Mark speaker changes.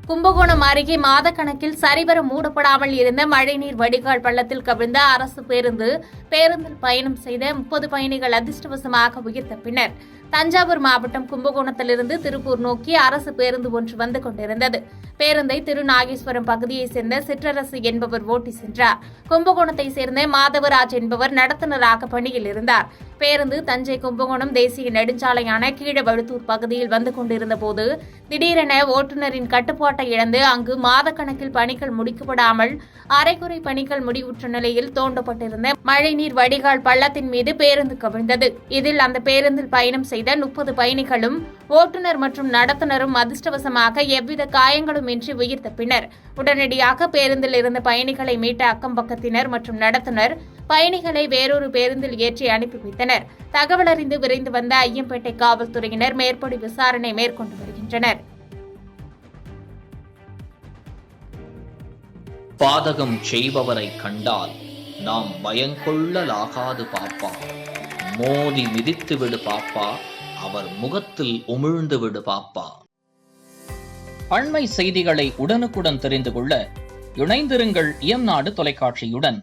Speaker 1: கும்பகோணம் அருகே மாதக்கணக்கில் சரிவர மூடப்படாமல் இருந்த மழைநீர் வடிகால் பள்ளத்தில் கவிழ்ந்த அரசு பேருந்தில் பயணம் செய்த 30 பயணிகள் அதிர்ஷ்டவசமாக உயிர் தப்பினர். தஞ்சாவூர் மாவட்டம் கும்பகோணத்திலிருந்து திருப்பூர் நோக்கி அரசு பேருந்து ஒன்று வந்து கொண்டிருந்தது. பேருந்தை திருநாகேஸ்வரம் பகுதியைச் சேர்ந்த சிற்றரசு என்பவர் ஓட்டி சென்றார். கும்பகோணத்தைச் சேர்ந்த மாதவராஜ் என்பவர் நடத்துனராக பணியில் இருந்தார். பேருந்து தஞ்சை கும்பகோணம் தேசிய நெடுஞ்சாலையான கீழவழுத்தூர் பகுதியில் வந்து கொண்டிருந்த போது திடீரென ஓட்டுநரின் கட்டுப்பாட்டை இழந்து அங்கு மாதக்கணக்கில் பணிகள் முடிக்கப்படாமல் அரைகுறை பணிகள் முடிவுற்ற நிலையில் தோண்டப்பட்டிருந்த மழைநீர் வடிகால் பள்ளத்தின் மீது பேருந்து கவிழ்ந்தது. இதில் அந்த பேருந்தில் பயணம் செய்த 30 பயணிகளும் ஓட்டுநர் மற்றும் நடத்துனரும் அதிர்ஷ்டவசமாக எவ்வித காயங்களும் இன்றி உயிர் தப்பினர். உடனடியாக பேருந்தில் இருந்த பயணிகளை மீட்ட அக்கம்பக்கத்தினர் மற்றும் நடத்துனர் பயணிகளை வேறொரு பேருந்தில் ஏற்றி அனுப்பி வைத்தனர். தகவல் அறிந்து விரைந்து வந்த ஐயம்பேட்டை காவல்துறையினர் மேற்படி விசாரணை மேற்கொண்டு வருகின்றனர்.
Speaker 2: பாதகம் செய்பவரை கண்டால் நாம் பயங்கொள்ளலாகாது பாப்பா. மோதி மிதித்து விடு பாப்பா, அவர் முகத்தில் உமிழ்ந்து விடு பாப்பா. அண்மை செய்திகளை உடனுக்குடன் தெரிந்து கொள்ள இணைந்திருங்கள் இயம்நாடு தொலைக்காட்சியுடன்.